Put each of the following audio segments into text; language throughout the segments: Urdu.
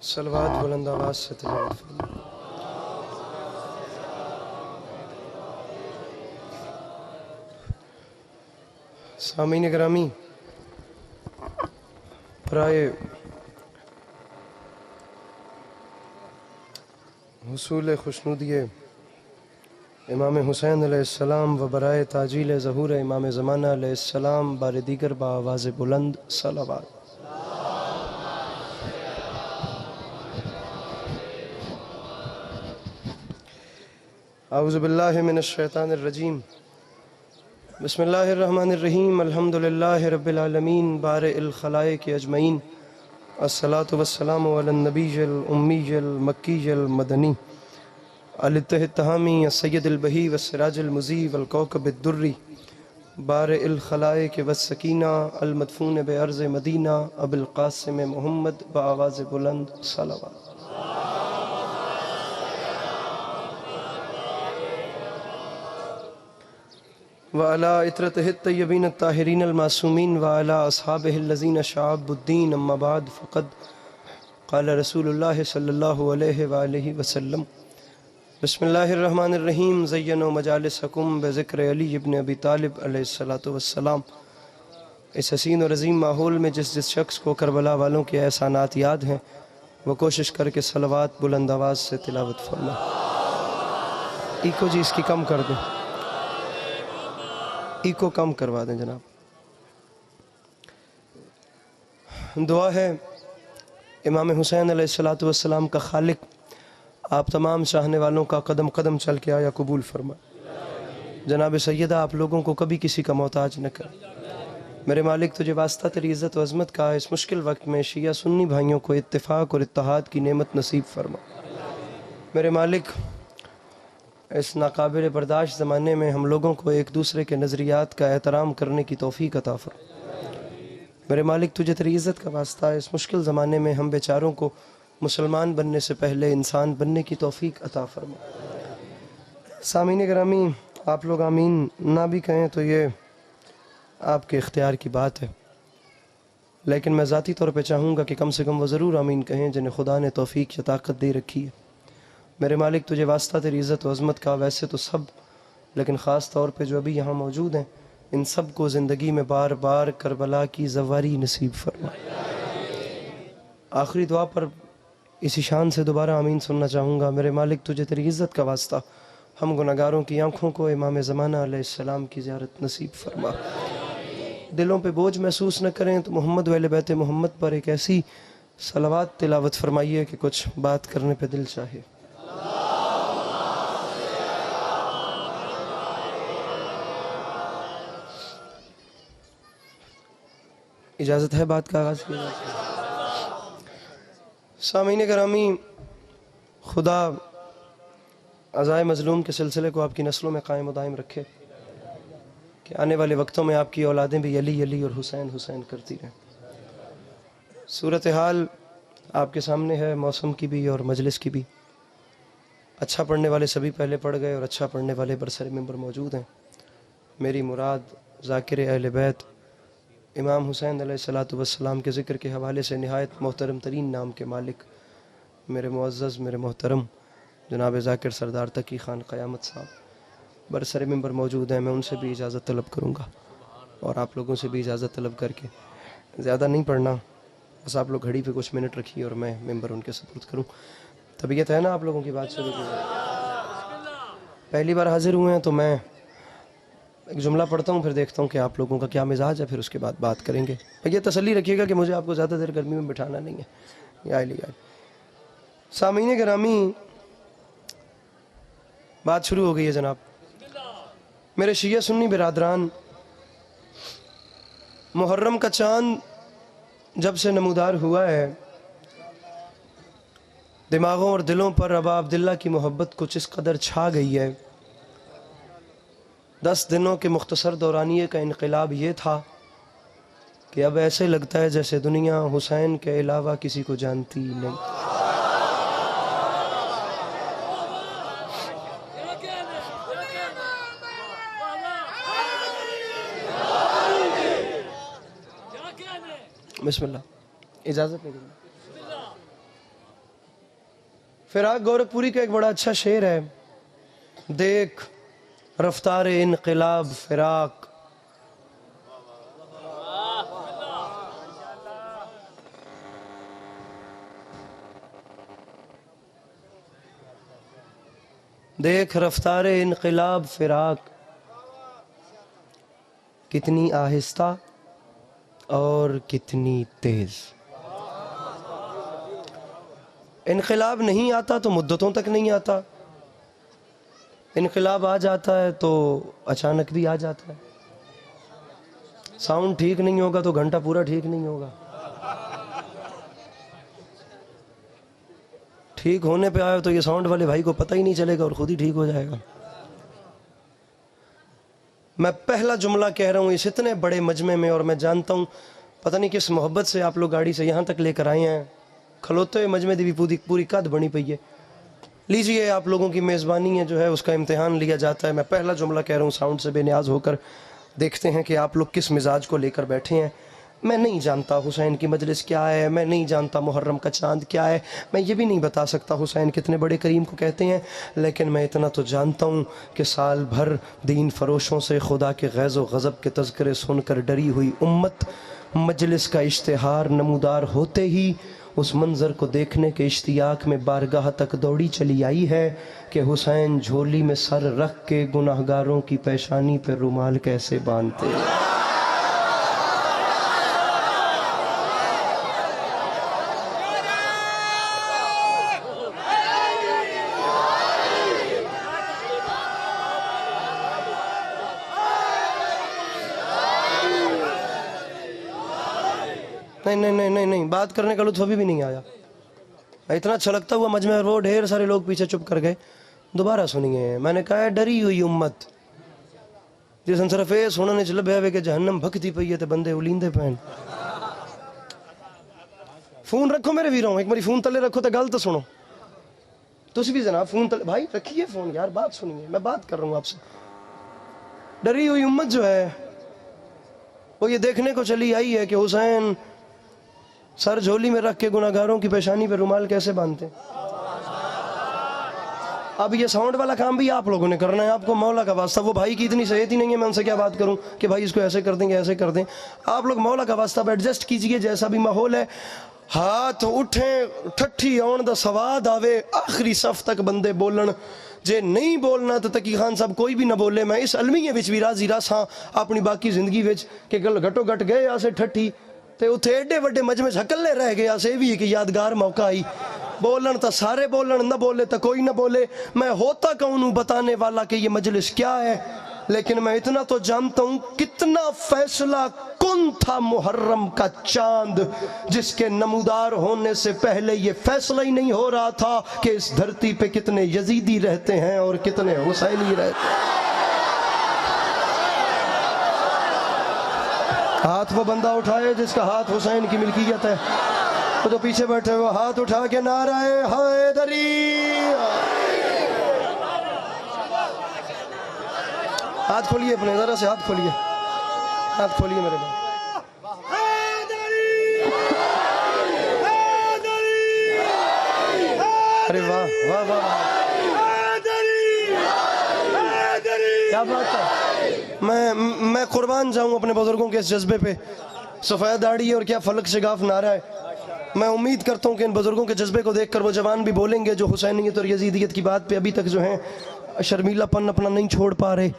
صلوات بلند آواز سے تلاوت فرمائیں۔ سامعین گرامی، برائے حصول خوشنودی امام حسین علیہ السلام و برائے تاجیل ظہور امام زمانہ علیہ السلام بار دیگر با آواز بلند صلوات۔ اعوذ باللہ من الشیطان الرجیم، بسم اللہ الرحمن الرحیم، الحمدللہ رب العالمین بارئ الخلائق اجمعین، الصلاة والسلام علی النبی الامی المکی المدنی الاتح التہامی السید البہی والسراج المضی والکوکب الدری بارئ الخلائق والسکینہ المدفون بارض مدینہ ابو القاسم محمد بآواز بلند صلوات۔ وعلى عطرته الطيبين الطاهرين المعصومين وعلى أصحابه الذين شعبوا الدين، أما بعد، فقد قال رسول الله صلى الله عليه وآله وسلم: بسم الله الرحمن الرحيم، زينوا مجالسكم بذكر علی ابن ابی طالب علیہ الصلاۃ والسلام۔ اس حسین اور عظیم ماحول میں جس شخص کو کربلا والوں کے احسانات یاد ہیں وہ کوشش کر کے صلوات بلند آواز سے تلاوت فرمائیں۔ ایکو جی اس کی کم کر دیں، ایکو کم کروا دیں جناب۔ دعا ہے امام حسین علیہ السلام کا خالق آپ تمام چاہنے والوں کا قدم قدم چل کے آیا قبول فرمائے۔ جناب سیدہ آپ لوگوں کو کبھی کسی کا محتاج نہ کرے۔ میرے مالک تجھے واسطہ تیری عزت و عظمت کا اس مشکل وقت میں شیعہ سنی بھائیوں کو اتفاق اور اتحاد کی نعمت نصیب فرما۔ میرے مالک اس ناقابل برداشت زمانے میں ہم لوگوں کو ایک دوسرے کے نظریات کا احترام کرنے کی توفیق عطا فرما۔ میرے مالک تجھے تیری عزت کا واسطہ اس مشکل زمانے میں ہم بیچاروں کو مسلمان بننے سے پہلے انسان بننے کی توفیق عطا فرما۔ سامعین گرامی، آپ لوگ آمین نہ بھی کہیں تو یہ آپ کے اختیار کی بات ہے، لیکن میں ذاتی طور پہ چاہوں گا کہ کم سے کم وہ ضرور آمین کہیں جنہیں خدا نے توفیق یا طاقت دے رکھی ہے۔ میرے مالک تجھے واسطہ تیری عزت و عظمت کا، ویسے تو سب لیکن خاص طور پہ جو ابھی یہاں موجود ہیں ان سب کو زندگی میں بار بار کربلا کی زواری نصیب فرما۔ آخری دعا پر اسی شان سے دوبارہ آمین سننا چاہوں گا۔ میرے مالک تجھے تیری عزت کا واسطہ ہم گناہگاروں کی آنکھوں کو امام زمانہ علیہ السلام کی زیارت نصیب فرما۔ دلوں پہ بوجھ محسوس نہ کریں تو محمد و اہل بیت محمد پر ایک ایسی صلوات تلاوت فرمائیے کہ کچھ بات کرنے پہ دل چاہے۔ اجازت ہے بات کا آغاز کیا جائے؟ سامعین گرامی، خدا عزائے مظلوم کے سلسلے کو آپ کی نسلوں میں قائم و دائم رکھے کہ آنے والے وقتوں میں آپ کی اولادیں بھی علی علی اور حسین حسین کرتی رہیں۔ صورتحال آپ کے سامنے ہے، موسم کی بھی اور مجلس کی بھی۔ اچھا پڑھنے والے سبھی پہلے پڑھ گئے اور اچھا پڑھنے والے برسر ممبر موجود ہیں۔ میری مراد ذاکر اہل بیت امام حسین علیہ السلام کے ذکر کے حوالے سے نہایت محترم ترین نام کے مالک میرے معزز میرے محترم جناب ذاکر سردار تقی خان قیامت صاحب برسر ممبر موجود ہیں۔ میں ان سے بھی اجازت طلب کروں گا اور آپ لوگوں سے بھی اجازت طلب کر کے زیادہ نہیں پڑھنا، بس آپ لوگ گھڑی پہ کچھ منٹ رکھیے اور میں ممبر ان کے سپرد کروں۔ طبیعت ہے نا آپ لوگوں کی؟ بات شروع کی پہلی بار حاضر ہوئے ہیں تو میں ایک جملہ پڑھتا ہوں، پھر دیکھتا ہوں کہ آپ لوگوں کا کیا مزاج ہے، پھر اس کے بعد بات کریں گے۔ یہ تسلی رکھیے گا کہ مجھے آپ کو زیادہ دیر گرمی میں بٹھانا نہیں ہے۔ یا علی یا علی۔ سامعین گرامی، بات شروع ہو گئی ہے جناب۔ میرے شیعہ سنی برادران، محرم کا چاند جب سے نمودار ہوا ہے دماغوں اور دلوں پر ابا عبداللہ کی محبت کچھ اس قدر چھا گئی ہے۔ 10 دنوں کے مختصر دورانیے کا انقلاب یہ تھا کہ اب ایسے لگتا ہے جیسے دنیا حسین کے علاوہ کسی کو جانتی نہیں۔ بسم اللہ، اجازت نہیں دیں۔ فراق گورکھپوری کا ایک بڑا اچھا شعر ہے، دیکھ رفتار انقلاب فراق، دیکھ رفتار انقلاب فراق، کتنی آہستہ اور کتنی تیز۔ انقلاب نہیں آتا تو مدتوں تک نہیں آتا، انقلاب آ جاتا ہے تو اچانک بھی آ جاتا ہے۔ ساؤنڈ ٹھیک نہیں ہوگا تو گھنٹہ پورا ٹھیک نہیں ہوگا، ٹھیک ہونے پہ آئے تو یہ ساؤنڈ والے بھائی کو پتہ ہی نہیں چلے گا اور خود ہی ٹھیک ہو جائے گا۔ میں پہلا جملہ کہہ رہا ہوں اس اتنے بڑے مجمع میں، اور میں جانتا ہوں پتہ نہیں کس محبت سے آپ لوگ گاڑی سے یہاں تک لے کر آئے ہیں، کھلوتے ہوئے مجمع دی بھی پوری قد بنی پئی ہے۔ لیجئے آپ لوگوں کی میزبانی ہے جو ہے اس کا امتحان لیا جاتا ہے۔ میں پہلا جملہ کہہ رہا ہوں ساؤنڈ سے بے نیاز ہو کر، دیکھتے ہیں کہ آپ لوگ کس مزاج کو لے کر بیٹھے ہیں۔ میں نہیں جانتا حسین کی مجلس کیا ہے، میں نہیں جانتا محرم کا چاند کیا ہے، میں یہ بھی نہیں بتا سکتا حسین کتنے بڑے کریم کو کہتے ہیں، لیکن میں اتنا تو جانتا ہوں کہ سال بھر دین فروشوں سے خدا کے غیظ و غضب کے تذکرے سن کر ڈری ہوئی امت مجلس کا اشتہار نمودار ہوتے ہی اس منظر کو دیکھنے کے اشتیاق میں بارگاہ تک دوڑی چلی آئی ہے کہ حسین جھولی میں سر رکھ کے گناہگاروں کی پیشانی پہ رومال کیسے باندھتے۔ نہیں بات کرنے کا لطف ابھی بھی نہیں آیا۔ اتنا چھلکتا ہوا مجمع، وہ ڈھیر سارے لوگ پیچھے چپ کر گئے۔ دوبارہ سنیے، میں نے کہا ہے ڈری ہوئی امت جس صرف یہ سننے چ لبھیا ہوئے کہ جہنم بھکتی پئی ہے تے بندے الیندے پین۔ فون رکھو میرے ویروں، ایک باری فون تلے رکھو تے گل تو سنو۔ تسی بھی جناب فون تلے، بھائی رکھیے فون یار، بات سنیے، میں بات کر رہا ہوں آپ سے۔ ڈری ہوئی امت جو ہے وہ یہ دیکھنے کو چلی آئی ہے کہ حسین سر جھولی میں رکھ کے گناہگاروں کی پیشانی پہ رومال کیسے باندھتے۔ اب یہ ساؤنڈ والا کام بھی آپ لوگوں نے کرنا ہے، آپ کو مولا کا واسطہ، وہ بھائی کی اتنی صحت ہی نہیں ہے میں ان سے کیا بات کروں کہ بھائی اس کو ایسے کر دیں گے ایسے کر دیں۔ آپ لوگ مولا کا واسطہ ایڈجسٹ کیجئے، جیسا بھی ماحول ہے، ہاتھ اٹھیں، ٹھٹھی آن دا سواد آوے، آخری صف تک بندے بولن، جے نہیں بولنا تو تقی خان صاحب کوئی بھی نہ بولے۔ میں اس علمیے وچ بھی راضی رس ہاں اپنی باقی زندگی وچ کہ گل گھٹو گھٹ گئے آسے ٹھٹھی تے اتھے ایڈے وڈے مجمع ہکلے رہ گئے آسے بھی ایک یادگار موقع آئی۔ بولن تا سارے بولن، نہ بولے تا کوئی نہ بولے۔ میں ہوتا کونوں بتانے والا کہ یہ مجلس کیا ہے، لیکن میں اتنا تو جانتا ہوں کتنا فیصلہ کن تھا محرم کا چاند، جس کے نمودار ہونے سے پہلے یہ فیصلہ ہی نہیں ہو رہا تھا کہ اس دھرتی پہ کتنے یزیدی رہتے ہیں اور کتنے حسینی رہتے ہیں۔ ہاتھ وہ بندہ اٹھائے جس کا ہاتھ حسین کی ملکیت ہے، وہ جو پیچھے بیٹھے ہوئے ہاتھ اٹھا کے نعرہ حیدری۔ ہاتھ کھولیے اپنے، ذرا سے ہاتھ کھولیے، ہاتھ کھولیے میرے بھائی۔ ارے واہ واہ واہ، کیا بات ہے۔ میں قربان جاؤں اپنے بزرگوں کے اس جذبے پہ، سفید داڑھی اور کیا فلک شگاف نعرہ ہے۔ میں امید کرتا ہوں کہ ان بزرگوں کے جذبے کو دیکھ کر وہ جوان بھی بولیں گے جو حسینیت اور یزیدیت کی بات پہ ابھی تک جو ہیں شرمیلا پن اپنا نہیں چھوڑ پا رہے،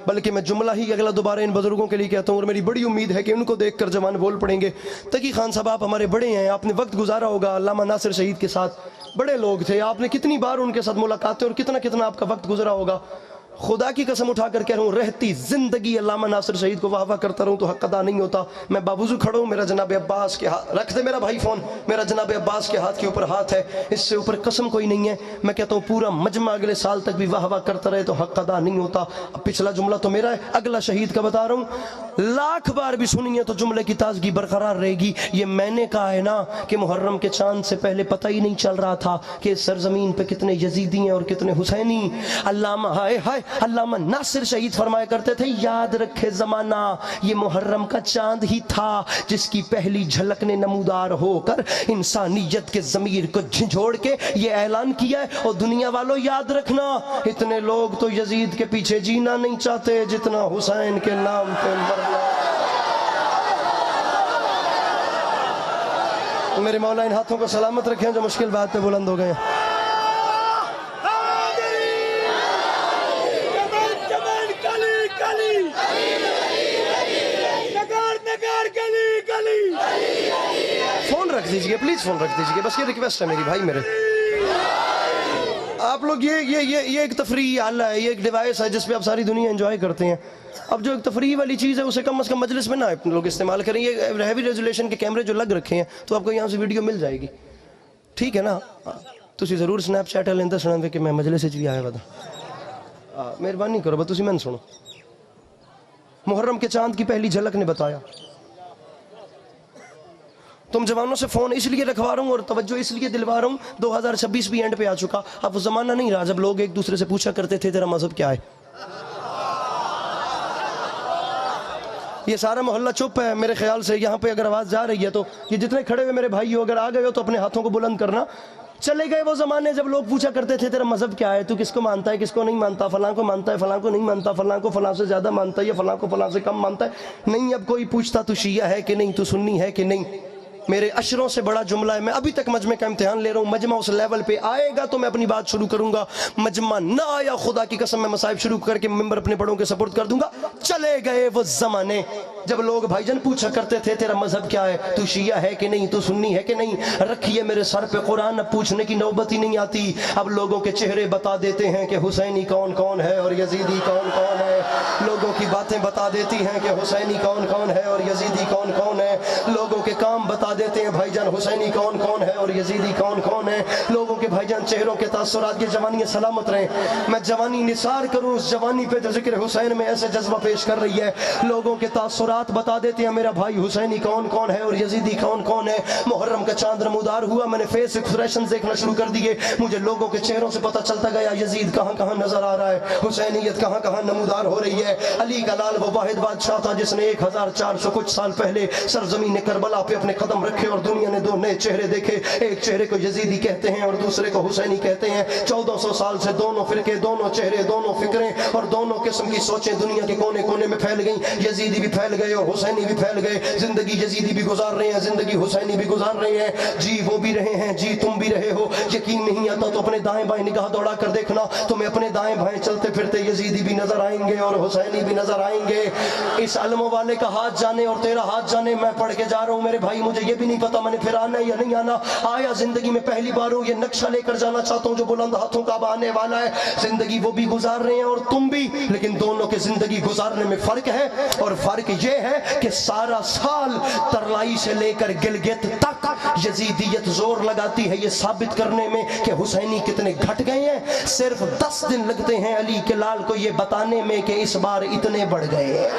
بلکہ میں جملہ ہی اگلا دوبارہ ان بزرگوں کے لیے کہتا ہوں، اور میری بڑی امید ہے کہ ان کو دیکھ کر جوان بول پڑیں گے۔ تقی خان صاحب آپ ہمارے بڑے ہیں، آپ نے وقت گزارا ہوگا علامہ ناصر شہید کے ساتھ، بڑے لوگ تھے، آپ نے کتنی بار ان کے ساتھ ملاقاتیں اور کتنا کتنا آپ کا وقت گزرا ہوگا۔ خدا کی قسم اٹھا کر کہہ رہا ہوں، رہتی زندگی علامہ ناصر شہید کو واہ واہ کرتا رہوں تو حق ادا نہیں ہوتا۔ میں باوضو کھڑا ہوں، میرا جناب عباس کے ہاتھ رکھ دے میرا بھائی فون، میرا جناب عباس کے ہاتھ کے اوپر ہاتھ ہے، اس سے اوپر قسم کوئی نہیں ہے۔ میں کہتا ہوں پورا مجمع اگلے سال تک بھی واہ واہ کرتا رہے تو حق ادا نہیں ہوتا۔ اب پچھلا جملہ تو میرا ہے، اگلا شہید کا بتا رہا ہوں، لاکھ بار بھی سنیے تو جملے کی تازگی برقرار رہے گی۔ یہ میں نے کہا ہے نا کہ محرم کے چاند سے پہلے پتہ ہی نہیں چل رہا تھا کہ اس سرزمین پہ کتنے یزیدی ہیں اور کتنے حسینی۔ علامہ ہائے ہائے علامہ ناصر شہید فرمایا کرتے تھے یاد رکھے زمانہ یہ محرم کا چاند ہی تھا جس کی پہلی جھلک نے نمودار ہو کر انسانیت کے ضمیر کو جھنجھوڑ کے یہ اعلان کیا ہے اور دنیا والوں یاد رکھنا اتنے لوگ تو یزید کے پیچھے جینا نہیں چاہتے جتنا حسین کے نام پہ مرنا۔ میرے مولا ان ہاتھوں کو سلامت رکھیں جو مشکل بات پہ بلند ہو گئے۔ فون رکھ دیجئے پلیز، فون رکھ دیجئے، بس یہ ریکویسٹ ہے میری بھائی میرے۔ آپ لوگ یہ ایک تفریحی آلہ ہے، یہ ایک ڈیوائس ہے جس پہ آپ ساری دنیا انجوائے کرتے ہیں۔ اب جو ایک تفریح والی چیز ہے اسے کم از کم مجلس میں نہ لوگ استعمال کریں۔ یہ ہیوی ریزولیشن کے کیمرے جو لگ رکھے ہیں تو آپ کو یہاں سے ویڈیو مل جائے گی، ٹھیک ہے نا؟ تسی ضرور سنیپ چیٹ لیندے سنن کہ میں مجلس وچ بھی آیا ہوا۔ مہربانی کرو بس تسی میں سنو۔ محرم کے چاند کی پہلی جھلک نے بتایا۔ تم جوانوں سے فون اس لیے رکھوا رہا ہوں اور توجہ اس لیے دلوا رہا ہوں، 2026 بھی اینڈ پہ آ چکا، اب وہ زمانہ نہیں رہا جب لوگ ایک دوسرے سے پوچھا کرتے تھے تیرا مذہب کیا ہے۔ یہ سارا محلہ چپ ہے میرے خیال سے، یہاں پہ اگر آواز جا رہی ہے تو یہ جتنے کھڑے ہوئے میرے بھائی ہو اگر آ گئے ہو تو اپنے ہاتھوں کو بلند کرنا۔ چلے گئے وہ زمانے جب لوگ پوچھا کرتے تھے تیرا مذہب کیا ہے، تو کس کو مانتا ہے کس کو نہیں مانتا، فلاں کو مانتا ہے فلاں کو نہیں مانتا، فلاں کو فلاں سے زیادہ مانتا ہے یا فلاں کو فلاں سے کم مانتا ہے۔ نہیں اب کوئی پوچھتا تو شیعہ ہے کہ نہیں، تو سنی ہے کہ نہیں۔ میرے اشروں سے بڑا جملہ ہے، میں ابھی تک مجمع کا امتحان لے رہا ہوں، مجمع اس لیول پہ آئے گا تو میں اپنی بات شروع کروں گا، مجمع نہ آیا خدا کی قسم میں مصائب شروع کر کے ممبر اپنے بڑوں کے سپورٹ کر دوں گا۔ چلے گئے وہ زمانے جب لوگ بھائی جان پوچھا کرتے تھے تیرا مذہب کیا ہے، تو شیعہ ہے کہ نہیں، تو سنی ہے کہ نہیں۔ رکھیے میرے سر پہ قرآن، اب پوچھنے کی نوبت ہی نہیں آتی، اب لوگوں کے چہرے بتا دیتے ہیں کہ حسینی کون کون ہے اور یزیدی کون کون ہے، لوگوں کی باتیں بتا دیتی ہیں کہ حسینی کون کون ہے اور یزیدی کون کون ہے، لوگوں کے کام بتا دیتے ہیں بھائی جان حسینی کون کون ہے اور یزیدی کون کون ہے، لوگوں کے بھائی جان چہروں کے تاثرات کی جوانی سلامت رہیں۔ میں جوانی نثار کروں اس جوانی پہ جو ذکر حسین میں ایسے جذبہ پیش کر رہی ہے، لوگوں کے تاثرات بتا دیتے ہیں میرا بھائی حسینی کون کون ہے اور یزیدی کون کون ہے۔ محرم کا چاند نمودار ہوا، میں نے فیس ایکسپریشن دیکھنا شروع کر دیے، مجھے لوگوں کے چہروں سے پتہ چلتا گیا یزید کہاں کہاں نظر آ رہا ہے، حسینیت کہاں کہاں نمودار ہو رہی ہے۔ علی کا لال وہ واحد بادشاہ تھا جس نے 1400 کچھ سال پہلے سرزمین کربلا پہ اپنے قدم رکھے اور دنیا نے دو نئے چہرے دیکھے، ایک چہرے کو یزیدی کہتے ہیں اور دوسرے کو حسینی کہتے ہیں۔ 1400 سال سے دونوں فرقے، دونوں چہرے، دونوں فکریں اور دونوں قسم کی سوچیں دنیا کے کونے کونے میں پھیل گئیں، یزیدی بھی پھیل گئے اور حسینی بھی پھیل گئے، زندگی یزیدی بھی گزار رہے ہیں، زندگی حسینی بھی گزار رہے ہیں، جی وہ بھی رہے ہیں، جی تم بھی رہے ہو۔ یقین نہیں آتا تو اپنے دائیں بائیں نگاہ دوڑا کر دیکھنا، تمہیں اپنے دائیں بائیں چلتے پھرتے یزیدی بھی نظر آئیں گے اور حسینی بھی نظر آئیں گے۔ اس علم والے کا ہاتھ جانے اور تیرا ہاتھ جانے، میں پڑھ کے جا رہا ہوں میرے بھائی، مجھے یہ بھی نہیں پتا میں نے پھر آنا ہے یا نہیں آنا، آیا زندگی میں پہلی بار ہوں، یہ نقشہ لے کر جانا چاہتا ہوں جو بلند ہاتھوں کا اب آنے والا ہے۔ زندگی وہ بھی گزار رہے ہیں اور تم بھی، لیکن دونوں کے زندگی گزارنے میں فرق ہے، اور فرق یہ ہے کہ سارا سال ترلائی سے لے کر گلگت تک یزیدیت زور لگاتی ہے یہ ثابت کرنے میں کہ حسینی کتنے گھٹ گئے ہیں، صرف 10 دن لگتے ہیں علی کے لال کو یہ بتانے میں کہ اس بار اتنے بڑھ گئے۔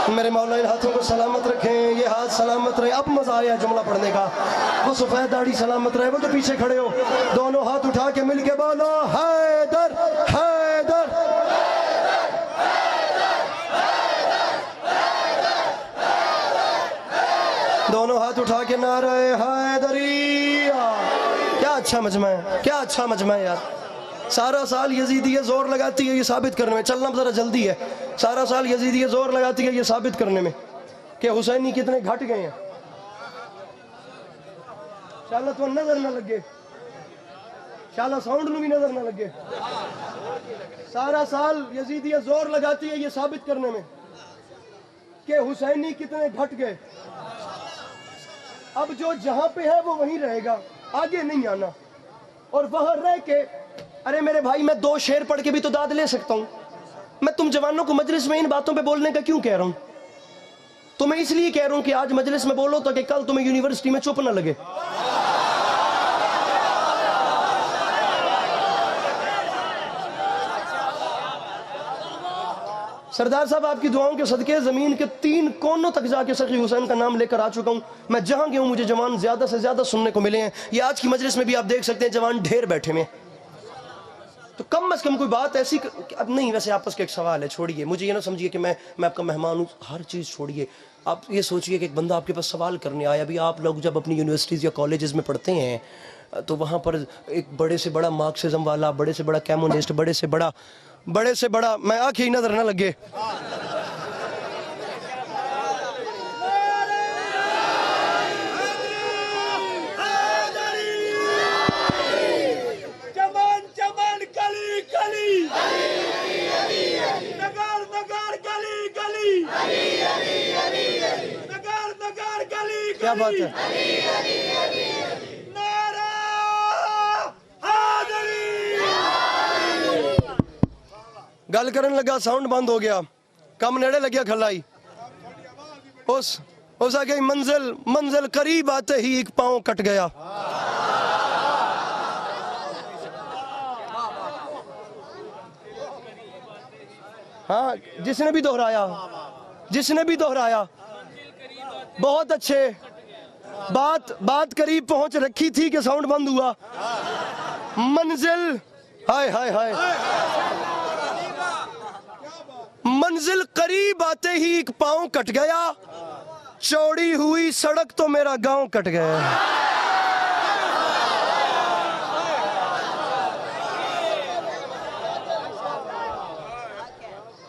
میرے مولا ان ہاتھوں کو سلامت رکھیں، یہ ہاتھ سلامت رہے۔ اب مزہ آیا جملہ پڑھنے کا، وہ سفید داڑھی سلامت رہے، وہ جو پیچھے کھڑے ہو دونوں ہاتھ اٹھا کے مل کے بولو حیدر حیدر۔ دونوں ہاتھ اٹھا کے نعرہ حیدریہ۔ کیا اچھا مجمع ہے، کیا اچھا مجمع ہے یار۔ سارا سال یزیدیہ زور لگاتی ہے یہ ثابت کرنے میں، چلنا ذرا جلدی ہے، سارا سال یزیدیہ زور لگاتی ہے یہ ثابت کرنے میں کہ حسینی کتنے گھٹ گئے ہیں۔ شاءاللہ تو نظر نہ لگے، شاءاللہ ساؤنڈ نو بھی نظر نہ لگے، سارا سال یزیدیہ زور لگاتی ہے یہ ثابت کرنے میں کہ حسینی کتنے گھٹ گئے۔ اب جو جہاں پہ ہے وہ وہیں رہے گا، آگے نہیں آنا، اور وہاں رہ کے ارے میرے بھائی میں 2 شعر پڑھ کے بھی تو داد لے سکتا ہوں۔ میں تم جوانوں کو مجلس میں ان باتوں پہ بولنے کا کیوں کہہ رہا ہوں؟ تمہیں اس لیے کہہ رہا ہوں کہ آج مجلس میں بولو تاکہ کل تمہیں یونیورسٹی میں چپ نہ لگے۔ سردار صاحب آپ کی دعاؤں کے صدقے زمین کے 3 کونوں تک جا کے سخی حسین کا نام لے کر آ چکا ہوں۔ میں جہاں گیا ہوں مجھے جوان زیادہ سے زیادہ سننے کو ملے ہیں، یہ آج کی مجلس میں بھی آپ دیکھ سکتے ہیں جوان ڈھیر بیٹھے میں، تو کم از کم کوئی بات ایسی اب نہیں. ویسے آپس کا ایک سوال ہے, چھوڑیے مجھے یہ نہ سمجھیے کہ میں آپ کا مہمان ہوں, ہر چیز چھوڑیے. آپ یہ سوچئے کہ ایک بندہ آپ کے پاس سوال کرنے آیا. ابھی آپ لوگ جب اپنی یونیورسٹیز یا کالجز میں پڑھتے ہیں تو وہاں پر ایک بڑے سے بڑا مارکسزم والا, بڑے سے بڑا کیمونسٹ, بڑے سے بڑا میں آنکھ ہی نظر نہ لگے, کیا بات ہے, گل کرن لگا ساؤنڈ بند ہو گیا, کم نیڑے لگیا کھلائی, اس آگئی منزل قریب آتے ہی ایک پاؤں کٹ گیا. ہاں جس نے بھی دہرایا بہت اچھے. بات قریب پہنچ رکھی تھی کہ ساؤنڈ بند ہوا. منزل منزل قریب آتے ہی ایک پاؤں کٹ گیا, چوڑی ہوئی سڑک تو میرا گاؤں کٹ گیا.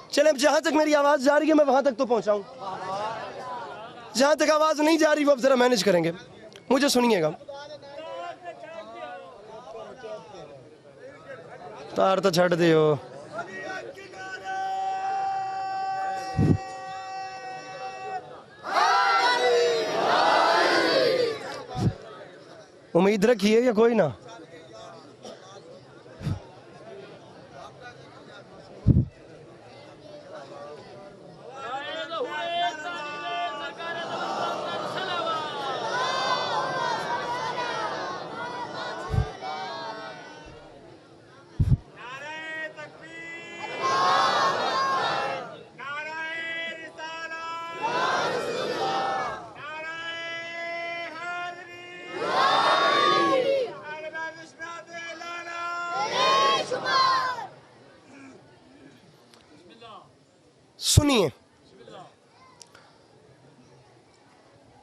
چلیں جہاں تک میری آواز جا رہی ہے میں وہاں تک تو پہنچاؤں, جہاں تک آواز نہیں جا رہی وہ اب ذرا مینج کریں گے. مجھے سنیے گا, تار تو چھڑ دیو. امید رکھیے یا کوئی نہ, سنیے.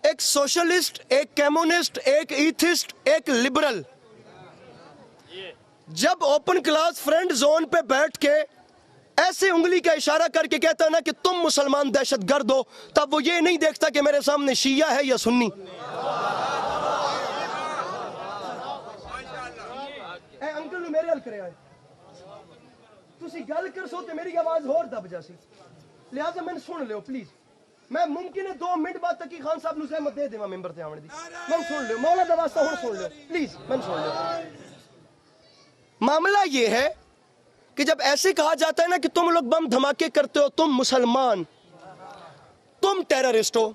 ایک سوشلسٹ, ایک کیمونسٹ, ایک ایتھسٹ, ایک لبرل جب اوپن کلاس فرینڈ زون پہ بیٹھ کے ایسے انگلی کا اشارہ کر کے کہتا ہے نا کہ تم مسلمان دہشت گرد ہو, تب وہ یہ نہیں دیکھتا کہ میرے سامنے شیعہ ہے یا سنی. اے انکل میرے حل کرے آئے, تسی گل کر سو تے میری آواز اور دب جاسی, لہٰذا میں سن لیو پلیز. میں ممکن ہے 2 منٹ بعد تقی خان صاحب نو سہمت دے دیواں ممبر تے آونے دی. میں سن لیو, مولا دا واسطہ ہن سن لیو پلیز, میں سن لیو. معاملہ یہ ہے کہ جب ایسے کہا جاتا ہے نا کہ تم لوگ بم دھماکے کرتے ہو, تم مسلمان, تم ٹیررسٹ ہو,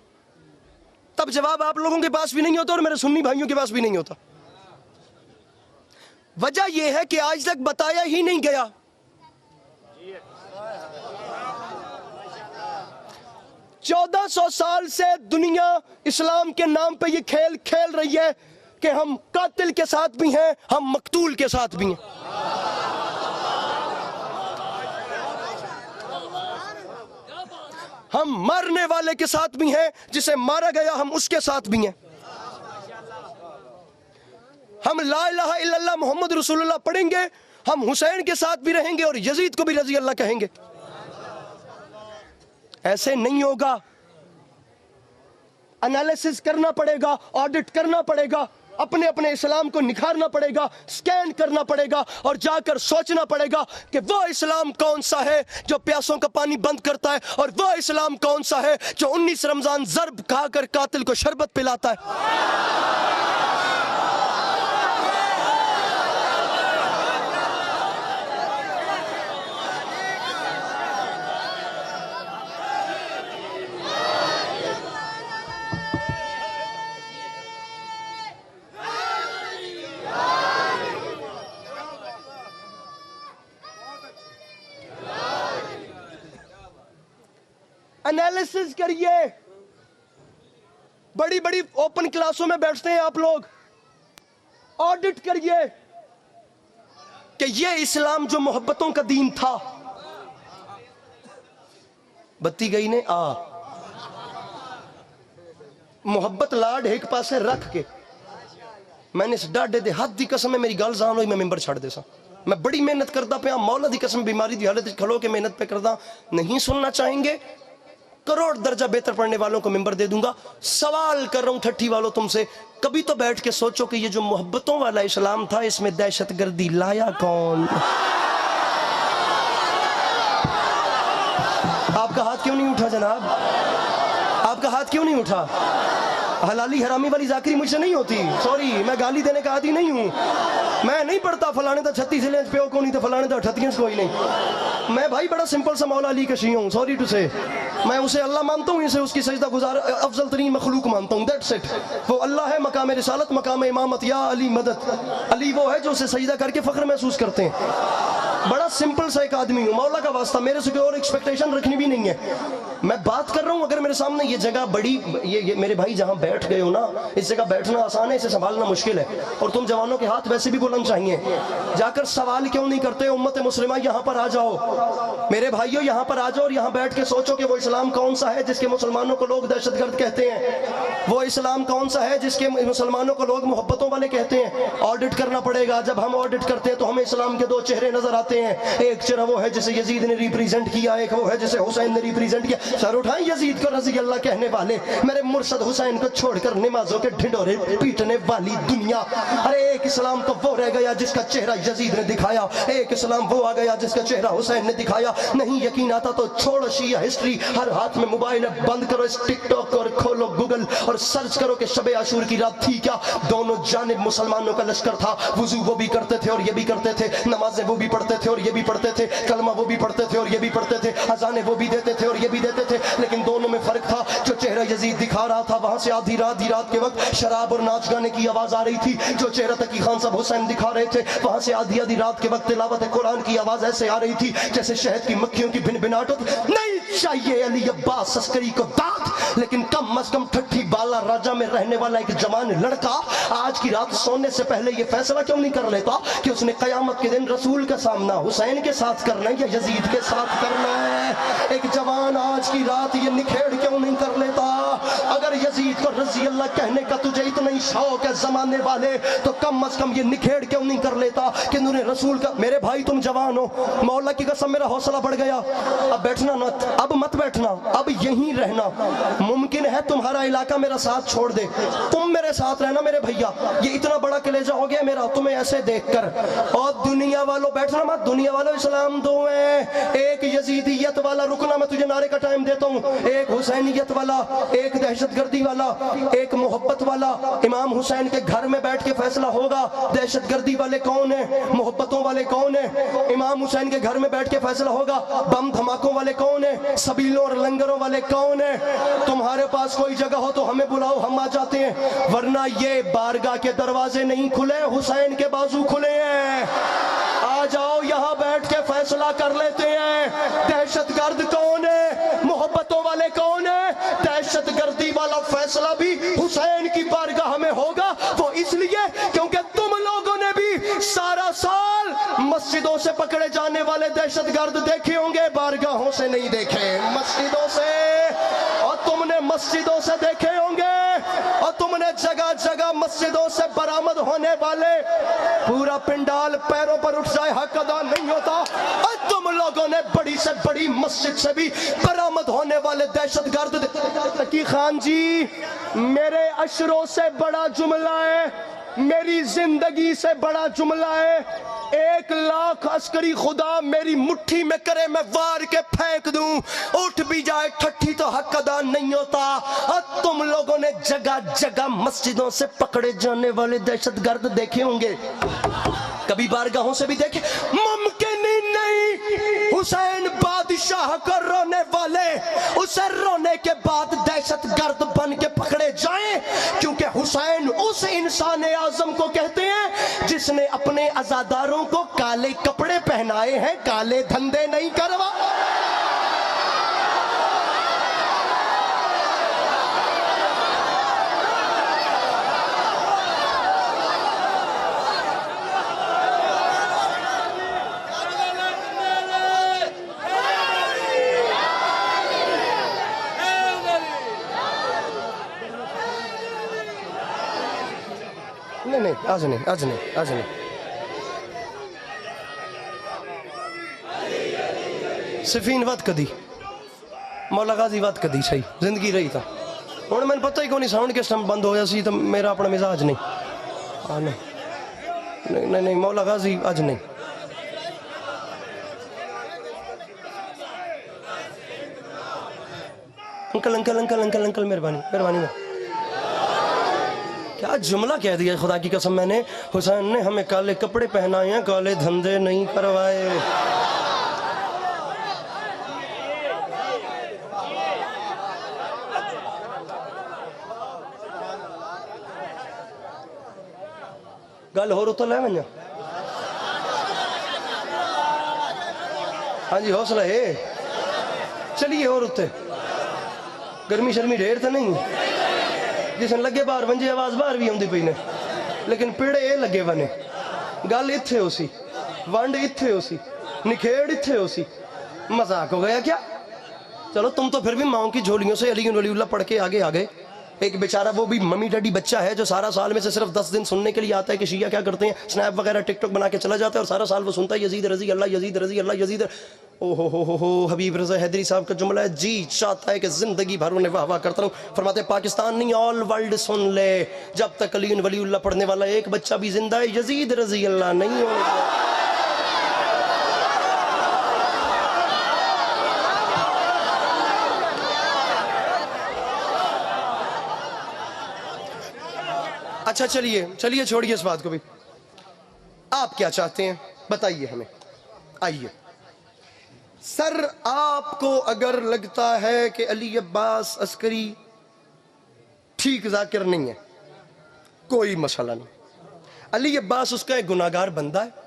تب جواب آپ لوگوں کے پاس بھی نہیں ہوتا اور میرے سنی بھائیوں کے پاس بھی نہیں ہوتا. وجہ یہ ہے کہ آج تک بتایا ہی نہیں گیا. چودہ 1400 سال سے دنیا اسلام کے نام پہ یہ کھیل کھیل رہی ہے کہ ہم قاتل کے ساتھ بھی ہیں, ہم مقتول کے ساتھ بھی ہیں. ہم مرنے والے کے ساتھ بھی ہیں, جسے مارا گیا ہم اس کے ساتھ بھی ہیں. ہم لا الہ الا اللہ محمد رسول اللہ پڑھیں گے, ہم حسین کے ساتھ بھی رہیں گے اور یزید کو بھی رضی اللہ کہیں گے. ایسے نہیں ہوگا. انالیسس کرنا پڑے گا, آڈٹ کرنا پڑے گا, اپنے اسلام کو نکھارنا پڑے گا, سکین کرنا پڑے گا اور جا کر سوچنا پڑے گا کہ وہ اسلام کون سا ہے جو پیاسوں کا پانی بند کرتا ہے, اور وہ اسلام کون سا ہے جو 19 رمضان ضرب کھا کر قاتل کو شربت پلاتا ہے. انالیسس کریے, بڑی بڑی اوپن کلاسوں میں بیٹھتے ہیں آپ لوگ, آڈٹ کریے, کہ یہ اسلام جو محبتوں کا دین تھا، بتی گئی نے آ محبت لاڈ ایک پاسے رکھ کے میں نے اس ڈاڈے دے ہاتھ دی قسم ہے میری گل زان ہوئی میں ممبر چھڑ دے سا، میں بڑی محنت کرتا پیا، مولا دی قسم بیماری دی حالت کھلو کے محنت پہ کردا، نہیں سننا چاہیں گے کروڑ درجہ بہتر پڑھنے والوں کو ممبر دے دوں گا۔ سوال کر رہا ہوں ٹھٹھی والوں تم سے، کبھی تو بیٹھ کے سوچو کہ یہ جو محبتوں والا اسلام تھا اس میں دہشت گردی لایا کون؟ آپ کا ہاتھ کیوں نہیں اٹھا جناب؟ آپ کا ہاتھ کیوں نہیں اٹھا؟ حلالی حرامی والی ذاکری مجھ سے نہیں ہوتی، سوری، میں گالی دینے کا عادی نہیں ہوں، میں نہیں پڑھتا فلانے دا 36 لینچ پیو کو نہیں تو فلانے دا 38 کوئی نہیں، میں بھائی بڑا سمپل سا مولا علی کا شیعہ ہوں، سوری ٹو سے، میں اسے اللہ مانتا ہوں، اسے اس کی سجدہ گزار افضل ترین مخلوق مانتا ہوں، دیٹس اٹ، وہ اللہ ہے، مقام رسالت، مقام امامت، یا علی مدد، علی وہ ہے جو اسے سجدہ کر کے فخر محسوس کرتے ہیں، بڑا سمپل سا ایک آدمی ہوں، مولا کا واسطہ میرے سے کوئی اور ایکسپیکٹیشن رکھنی بھی نہیں ہے، میں بات کر رہا ہوں، اگر میرے سامنے یہ جگہ بڑی، یہ میرے بھائی جہاں بیٹھ گئے ہو نا، اس جگہ بیٹھنا آسان ہے، اسے سنبھالنا مشکل ہے، اور تم جوانوں کے ہاتھ ویسے بھی بلند چاہیے، جا کر سوال کیوں نہیں کرتے امت مسلمہ یہاں پر آ جاؤ، میرے بھائیوں یہاں پر آ جاؤ اور یہاں بیٹھ کے سوچو کہ وہ اسلام کون سا ہے جس کے مسلمانوں کو لوگ دہشت گرد کہتے ہیں، وہ اسلام کون سا ہے جس کے مسلمانوں کو لوگ محبتوں والے کہتے ہیں، آڈٹ کرنا پڑے گا، جب ہم آڈٹ کرتے ہیں تو ہمیں اسلام کے دو چہرے نظر آتے ہیں، ایک چہرہ وہ ہے جسے یزید نے ریپریزنٹ کیا، ایک وہ ہے جسے حسین نے ریپریزنٹ کیا، سر اٹھائیں یزید کو رضی اللہ کہنے والے، میرے مرشد حسین کو چھوڑ کر نمازوں کے ڈھنڈورے پیٹنے والی دنیا، ارے ایک اسلام تو وہ رہ گیا جس کا چہرہ یزید نے دکھایا، ایک اسلام وہ آ گیا جس کا چہرہ حسین نے دکھایا، نہیں یقین آتا تو چھوڑو شیعہ ہسٹری، ہر ہاتھ میں موبائل ہے، بند کرو اس ٹک ٹاک اور کھولو گوگل اور سرچ کرو کہ شب عاشور کی رات تھی کیا، دونوں جانب مسلمانوں کا لشکر تھا، وضو وہ بھی کرتے تھے اور یہ بھی کرتے تھے، نمازیں وہ بھی پڑھتے تھے اور یہ بھی پڑھتے تھے، کلمہ وہ بھی پڑھتے تھے اور یہ بھی پڑھتے تھے، اذانیں وہ بھی دیتے تھے اور یہ بھی دیتے تھے، لیکن دونوں میں فرق تھا، جو چہرہ یزید دکھا رہا تھا وہاں سے آدھی رات کے وقت شراب اور ناچ گانے کی آواز آ رہی تھی، جو چہرہ تقی خان صاحب حسین دکھا رہے تھے وہاں سے آدھی رات کے وقت تلاوت قرآن کی آواز ایسے آ رہی تھی جیسے شہد کی مکھیوں کی بھن بھناٹ ہوتی، نہیں چاہیے علی عباس عسکری کو داد، لیکن کم از کم ٹھٹھی بالا راجہ میں رہنے والا ایک جوان لڑکا آج کی رات سونے سے پہلے یہ فیصلہ کیوں نہیں کر لیتا کہ اس نے قیامت کے دن رسول کا سامنا حسین کے ساتھ کرنا ہے یا یزید کے ساتھ کرنا ہے؟ ایک جوان آج کی رات یہ نکھیڑ کیوں نہیں کر لیتا؟ اگر یزید کو رضی اللہ کہنے کا تجھے اتنا ہی شوق ہے زمانے والے تو کم از کم یہ نکھیڑ کیوں نہیں کر لیتا کہ انہوں نے رسول کا، میرے بھائی تم جوان ہو، مولا کی قسم میرا حوصلہ بڑھ گیا، اب بیٹھنا مت، اب مت بیٹھنا، اب یہیں رہنا، ممکن ہے تمہارا علاقہ میرا ساتھ چھوڑ دے، تم میرے ساتھ رہنا میرے بھیا، یہ اتنا بڑا کلیجہ ہو گیا میرا تمہیں ایسے دیکھ کر، اور دنیا والوں بیٹھنا مت، دنیا والوں اسلام دو ہیں، ایک یزیدیت والا، رکنا میں تجھے نعرے کا ٹائم دیتا ہوں، ایک حسینیت والا، ایک دہشت گردی والا، ایک محبت والا، امام حسین کے گھر میں بیٹھ کے فیصلہ ہوگا دہشت گردی والے کون ہیں، محبتوں والے کون ہیں، امام حسین کے گھر میں بیٹھ کے فیصلہ ہوگا بم دھماکوں والے کون ہیں، سبیلوں اور لنگروں والے کون ہیں، تمہارے پاس کوئی جگہ ہو تو ہمیں بلاؤ ہم آ جاتے ہیں، ورنہ یہ بارگاہ کے دروازے نہیں کھلے، حسین کے بازو کھلے ہیں، آ جاؤ یہاں بیٹھ کے فیصلہ کر لیتے ہیں، دہشت گرد کون ہے، محبتوں والے کون ہیں، دہشت گردی والا فیصلہ بھی حسین کی بارگاہ میں ہوگا، وہ اس لیے کیونکہ تم لوگوں نے بھی سارا سال مسجدوں سے پکڑے جانے والے دہشت گرد دیکھے ہوں گے، بارگاہوں سے نہیں دیکھے، مسجدوں سے، اور تم نے مسجدوں سے دیکھے ہوں گے، اور تم نے جگہ جگہ مسجدوں سے برآمد ہونے والے، پورا پنڈال پیروں پر اٹھ جائے حق ادا نہیں ہوتا، اور تم لوگوں نے بڑی سے بڑی مسجد سے بھی برآمد ہونے والے دہشت گرد تقی خان جی، میرے اشروں سے بڑا جملہ ہے، میری زندگی سے بڑا جملہ ہے، 1,00,000 عسکری خدا میری مٹھی میں کرے میں وار کے پھینک دوں، اٹھ بھی جائے ٹھٹھی تو حق ادا نہیں ہوتا، اور تم لوگوں نے جگہ جگہ مسجدوں سے پکڑے جانے والے دہشت گرد دیکھے ہوں گے، کبھی بارگاہوں سے بھی دیکھے، ممکن ہی نہیں حسین بادشاہ کو رونے والے اسے رونے کے بعد دہشت گرد بن کے پکڑے جائیں، کیونکہ حسین اس انسان اعظم کو کہتے ہیں جس نے اپنے عزاداروں کو کالے کپڑے پہنائے ہیں، کالے دھندے نہیں کروا۔ نہیں نہیں آج نہیں آج نہیں آج نہیں صفین وقت کدی مولا غازی وقت کدی صحیح زندگی رہی تھا ہوں میں پتہ ہی کونی ساؤنڈ کس ٹائم بند ہویا سی تو میرا اپنا مزاج نہیں نہیں نہیں مولا غازی اج نہیں uncle uncle uncle uncle uncle مہربانی مہربانی کیا جملہ کہہ دیا خدا کی قسم میں نے حسین نے ہمیں کالے کپڑے پہنائے ہیں کالے دھندے نہیں کروائے گل ہو رہتا لے منیا ہاں جی حوصلہ ہے چلیے ہو رہتے گرمی شرمی ڈھیر تو نہیں جس نے لگے باہر ونجے آواز باہر بھی آمدی پئی نے لیکن پیڑے اے لگے ونے گل اتھے ہو سی ونڈ اتھے ہو سی نکھیڑ اتھے ہو سی مذاق ہو گیا کیا چلو تم تو پھر بھی ماؤں کی جھولیوں سے علی ولی اللہ پڑھ کے آگے آگے ایک بیچارہ وہ بھی ممی ڈیڈی بچہ ہے جو سارا سال میں سے صرف 10 دن سننے کے لیے آتا ہے کہ شیعہ کیا کرتے ہیں سنیپ وغیرہ ٹک ٹک بنا کے چلا جاتا ہے اور سارا سال وہ سنتا ہے یزید رضی اللہ یزید رضی اللہ یزید او ہو حبیب رضا حیدری صاحب کا جملہ ہے جی چاہتا ہے کہ زندگی بھر انہیں واہ واہ کرتا رہوں فرماتے ہیں پاکستان نہیں آل ورلڈ سن لے جب تک علی ولی اللہ پڑھنے والا ایک بچہ بھی زندہ ہے یزید رضی اللہ نہیں ہوگا اچھا چلیے چھوڑیے اس بات کو بھی آپ کیا چاہتے ہیں بتائیے ہمیں آئیے سر آپ کو اگر لگتا ہے کہ علی عباس عسکری ٹھیک ذاکر نہیں ہے کوئی مسئلہ نہیں علی عباس اس کا ایک گناہگار بندہ ہے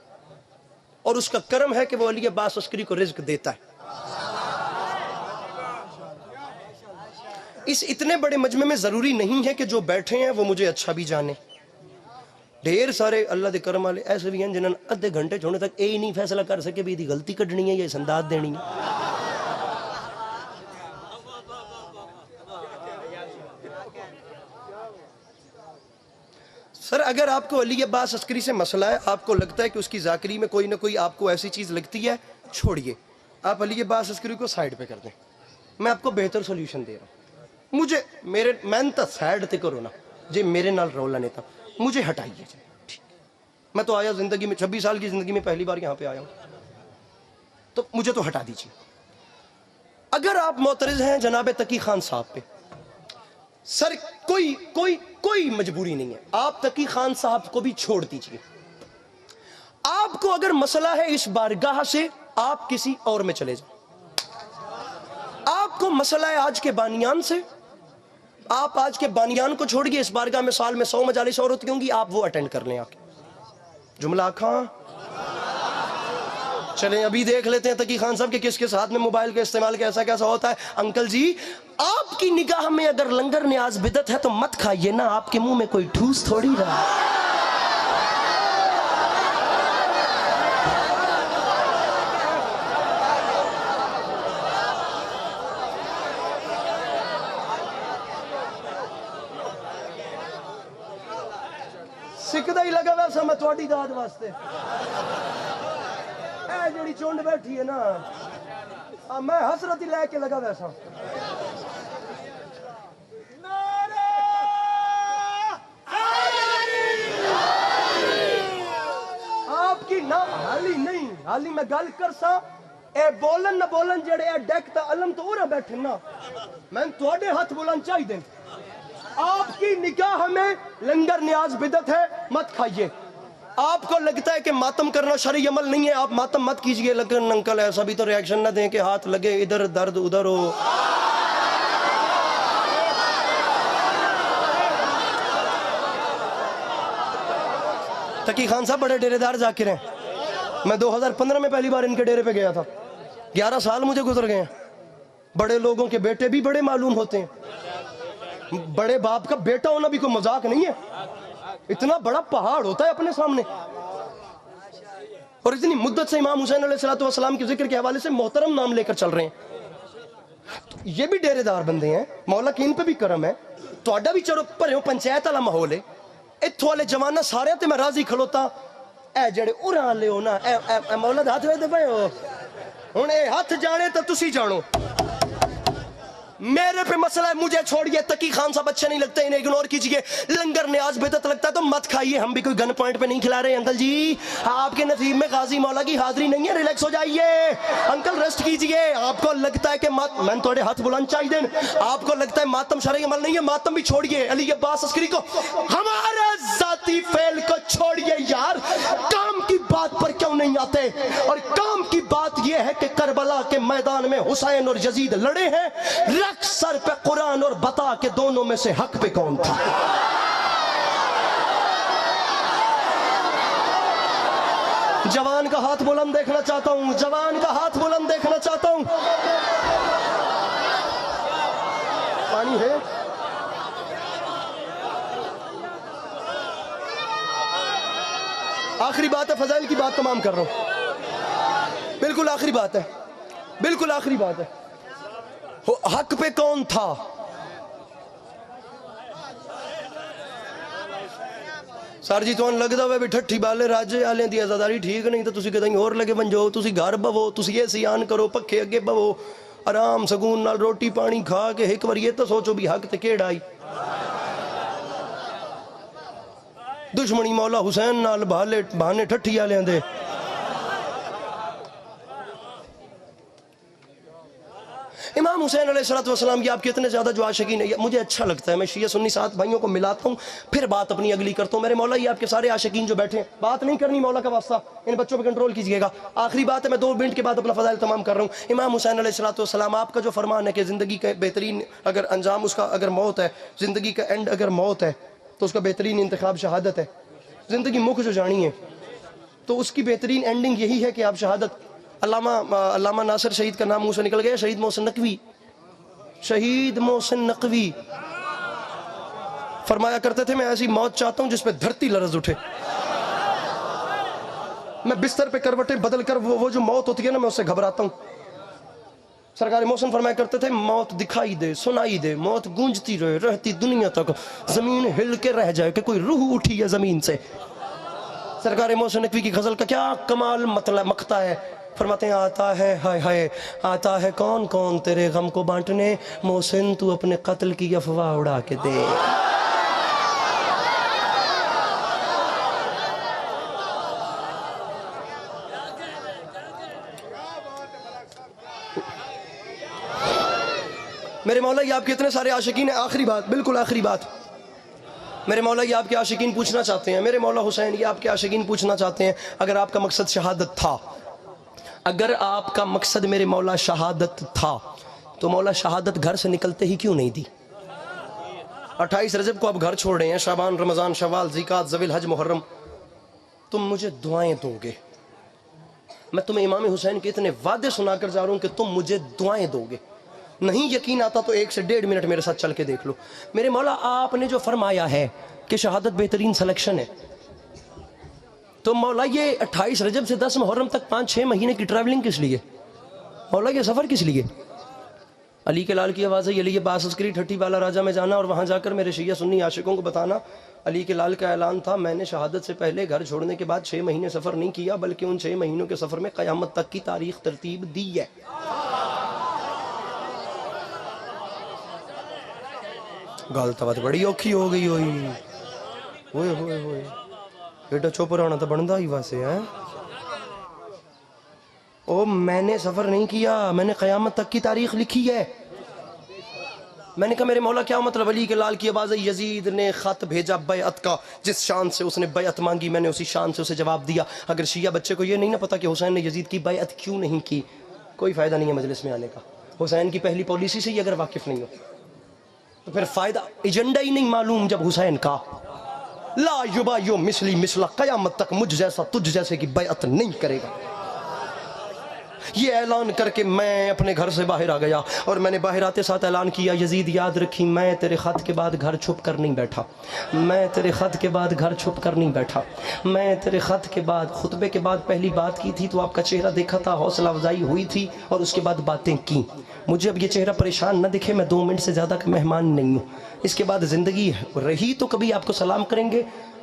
اور اس کا کرم ہے کہ وہ علی عباس عسکری کو رزق دیتا ہے اس اتنے بڑے مجمع میں ضروری نہیں ہے کہ جو بیٹھے ہیں وہ مجھے اچھا بھی جانے ڈھیر سارے اللہ دے کرم والے ایسے بھی ہیں جنہوں نے ادھے گھنٹے چھوڑنے تک اے ہی نہیں فیصلہ کر سکے بھی دی غلطی کڈنی ہے یا سنداد دینی ہے سر اگر آپ کو علی عباس عسکری سے مسئلہ ہے آپ کو لگتا ہے کہ اس کی ذاکری میں کوئی نہ کوئی آپ کو ایسی چیز لگتی ہے چھوڑیے آپ علی عباس عسکری کو سائیڈ پہ کر دیں میں آپ کو بہتر سولیوشن دے رہا ہوں مجھے میرے میں تا سائیڈ تے کرو نا جی میرے نال رولا نہیں تھا مجھے ہٹائیے جائے میں تو آیا زندگی میں 26 سال کی زندگی میں پہلی بار یہاں پہ آیا ہوں تو مجھے تو ہٹا دیجیے اگر آپ معترض ہیں جناب تقی خان صاحب پہ سر کوئی مجبوری نہیں ہے آپ تقی خان صاحب کو بھی چھوڑ دیجیے آپ کو اگر مسئلہ ہے اس بارگاہ سے آپ کسی اور میں چلے جائیں آپ کو مسئلہ ہے آج کے بانیان سے آپ آج کے بانیان کو چھوڑ گئے اس بارگاہ میں سال میں 100 مجالس اور ہوتی ہوں گی آپ وہ اٹینڈ کر لیں آ کے جملہ آکھاں چلیں ابھی دیکھ لیتے ہیں تقی خان صاحب کہ کس کس ہاتھ میں موبائل کا استعمال کیسا ہوتا ہے انکل جی آپ کی نگاہ میں اگر لنگر نیاز بدعت ہے تو مت کھائیے نا آپ کے منہ میں کوئی ٹھوس تھوڑی رہا سکھدا ہی لگا ویسا میں تھوڑی داد واسطے اے جڑی چونڈ بیٹھی ہے نا میں حسرت ہی لے کے لگا ویسا آپ کی نہ حالی نہیں حالی میں گل کر سا اے بولن نہ بولن جڑے اے ڈیک تا علم تو اورا بیٹھے نا میں تھوڑے ہاتھ بولن چاہی دیں آپ کی نگاہ میں لنگر نیاز بدعت ہے مت کھائیے آپ کو لگتا ہے کہ ماتم کرنا شرعی عمل نہیں ہے آپ ماتم مت کیجئے لیکن انکل ایسا بھی تو ریاکشن نہ دیں کہ ہاتھ لگے ادھر درد ادھر ہو تقی خان صاحب بڑے ڈیرے دار ذاکر ہیں میں 2015 میں پہلی بار ان کے ڈیرے پہ گیا تھا 11 سال مجھے گزر گئے ہیں بڑے لوگوں کے بیٹے بھی بڑے معلوم ہوتے ہیں بڑے باپ کا بیٹا ہونا بھی کوئی مذاق نہیں ہے اتنا بڑا پہاڑ ہوتا ہے اپنے سامنے اور اتنی مدت سے امام حسین علیہ السلام کے ذکر کے حوالے سے محترم نام لے کر چل رہے ہیں یہ بھی ڈیرے دار بندے ہیں مولا کی ان پہ بھی کرم ہے تو اڈا بھی چلو پرے ہو پنچایت والا ماحول ہے اتھوں والے جوانا سارے تے میں راضی کھلوتا اے جڑے اُراں لے ہو نا اے مولا دے ہاتھ وے دے پئے ہو ہن اے ہاتھ جانے تو تسی جانو میرے پہ مسئلہ ہے مجھے چھوڑیے تقی خان صاحب اچھے نہیں لگتے انہیں اگنور کیجئے لنگر نیاز بدعت لگتا ہے تو مت کھائیے ہم بھی کوئی گن پوائنٹ پہ نہیں کھلا رہے انکل جی آپ کے نصیب میں غازی مولا کی حاضری نہیں ہے ریلیکس ہو جائیے انکل ریسٹ کیجئے آپ کو لگتا ہے کہ میں تھوڑے ہاتھ بلند چاہیے دیں آپ کو لگتا ہے ماتم شرعی عمل نہیں ہے ماتم بھی چھوڑیے علی عباس عسکری کو ہمارے ذاتی فعل کو چھوڑیے یار کام کی بات پر کیوں نہیں آتے اور کام کی بات یہ ہے کہ کربلا کے میدان میں حسین اور یزید لڑے ہیں رکھ سر پہ قرآن اور بتا کہ دونوں میں سے حق پہ کون تھا جوان کا ہاتھ بلند دیکھنا چاہتا ہوں جوان کا ہاتھ بلند دیکھنا چاہتا ہوں پانی ہے آخری بات ہے فضائل کی بات تمام کر رہا ہوں بالکل آخری بات ہے بالکل آخری بات ہے حق پہ کون تھا سر جی تو لگتا ہوئے بھی ٹھٹھی بالے راجے آلیں دی ازاداری ٹھیک نہیں تو تسی کہیں اور لگے بن جاؤ تسی گھر بھو تسی یہ سیان کرو پکھے اگے بھو آرام سکون نال روٹی پانی کھا کے ایک بار یہ تو سوچو بھی حق تے کیڑ آئی دشمنی مولا حسین نال بہانے ٹھٹھی آلیں دے امام حسین علیہ السلام یہ آپ کے اتنے زیادہ جو عاشقین ہیں مجھے اچھا لگتا ہے میں شیعہ سنی ساتھ بھائیوں کو ملاتا ہوں پھر بات اپنی اگلی کرتا ہوں میرے مولا یہ آپ کے سارے عاشقین جو بیٹھے ہیں بات نہیں کرنی مولا کا واسطہ ان بچوں پہ کنٹرول کیجئے گا آخری بات ہے میں 2 منٹ کے بعد اپنا فضائل تمام کر رہا ہوں امام حسین علیہ السلام آپ کا جو فرمان ہے کہ زندگی کا بہترین اگر انجام اس کا اگر موت ہے زندگی کا اینڈ اگر موت ہے تو اس کا بہترین انتخاب شہادت ہے زندگی مکھ جو جانی ہے تو اس کی بہترین اینڈنگ یہی ہے کہ آپ شہادت علامہ ناصر شہید کا نام منہ سے نکل گیا شہید محسن نقوی شہید محسن نقوی فرمایا کرتے تھے میں ایسی موت چاہتا ہوں جس پہ دھرتی لرز اٹھے میں بستر پہ کروٹیں بدل کر وہ جو موت ہوتی ہے نا میں اس سے گھبراتا ہوں سرکار محسن فرمایا کرتے تھے موت دکھائی دے سنائی دے موت گونجتی رہے رہتی دنیا تک زمین ہل کے رہ جائے کہ کوئی روح اٹھی ہے زمین سے سرکار محسن نقوی کی غزل کا کیا کمال مطلب مقطع ہے فرماتے ہیں آتا ہے ہائے ہائے آتا ہے کون کون تیرے غم کو بانٹنے محسن تو اپنے قتل کی افواہ اڑا کے دے میرے مولا یہ آپ کے اتنے سارے عاشقین ہیں آخری بات بالکل آخری بات میرے مولا یہ آپ کے عاشقین پوچھنا چاہتے ہیں میرے مولا حسین یہ آپ کے عاشقین پوچھنا چاہتے ہیں اگر آپ کا مقصد شہادت تھا اگر آپ کا مقصد میرے مولا شہادت تھا تو مولا شہادت گھر سے نکلتے ہی کیوں نہیں دی 28 رجب کو آپ گھر چھوڑ رہے ہیں شعبان رمضان شوال ذیقات ذوی الحج محرم تم مجھے دعائیں دو گے میں تمہیں امام حسین کے اتنے وعدے سنا کر جا رہا ہوں کہ تم مجھے دعائیں دو گے نہیں یقین آتا تو 1 سے 1.5 منٹ میرے ساتھ چل کے دیکھ لو میرے مولا آپ نے جو فرمایا ہے کہ شہادت بہترین سلیکشن ہے تو مولا یہ 28 رجب سے 10 محرم تک 5-6 مہینے کی ٹریولنگ کس لیے مولا یہ سفر کس لیے علی کے لال کی آواز ہے علی عباس عسکری ٹھٹھی والا راجہ میں جانا اور وہاں جا کر میرے شیعہ سنی عاشقوں کو بتانا علی کے لال کا اعلان تھا میں نے شہادت سے پہلے گھر چھوڑنے کے بعد 6 مہینے سفر نہیں کیا بلکہ ان 6 مہینوں کے سفر میں قیامت تک کی تاریخ ترتیب دی ہے گال تو بڑی اوکھی ہو گئی ہوئی ہوئے ہوئے ہوئے بیٹا چوپ رہنا تو بندہ ہی واسے ہیں او میں نے سفر نہیں کیا میں نے قیامت تک کی تاریخ لکھی ہے میں نے کہا میرے مولا کیا مطلب علی کے لال کی آواز ہے یزید نے خط بھیجا بیعت کا جس شان سے اس نے بیعت مانگی میں نے اسی شان سے اسے جواب دیا اگر شیعہ بچے کو یہ نہیں نہ پتا کہ حسین نے یزید کی بیعت کیوں نہیں کی کوئی فائدہ نہیں ہے مجلس میں آنے کا حسین کی پہلی پالیسی سے ہی اگر واقف نہیں ہو تو پھر فائدہ ایجنڈا ہی نہیں معلوم جب حسین کا لا یبایو مثلی مثلا قیامت تک مجھ جیسا تجھ جیسے کی بیعت نہیں کرے گا یہ اعلان کر کے میں اپنے گھر سے باہر آ گیا، اور میں نے باہر آتے ساتھ اعلان کیا، یزید یاد رکھی میں تیرے خط کے بعد گھر چھپ کر نہیں بیٹھا، میں تیرے خط کے بعد گھر چھپ کر نہیں بیٹھا، میں تیرے خط کے بعد خطبے کے بعد پہلی بات کی تھی تو آپ کا چہرہ دیکھا تھا، حوصلہ افزائی ہوئی تھی، اور اس کے بعد باتیں کی۔ مجھے اب یہ چہرہ پریشان نہ دکھے، میں 2 منٹ سے زیادہ کا مہمان نہیں ہوں، اس کے بعد زندگی رہی تو کبھی آپ کو سلام کریں گے،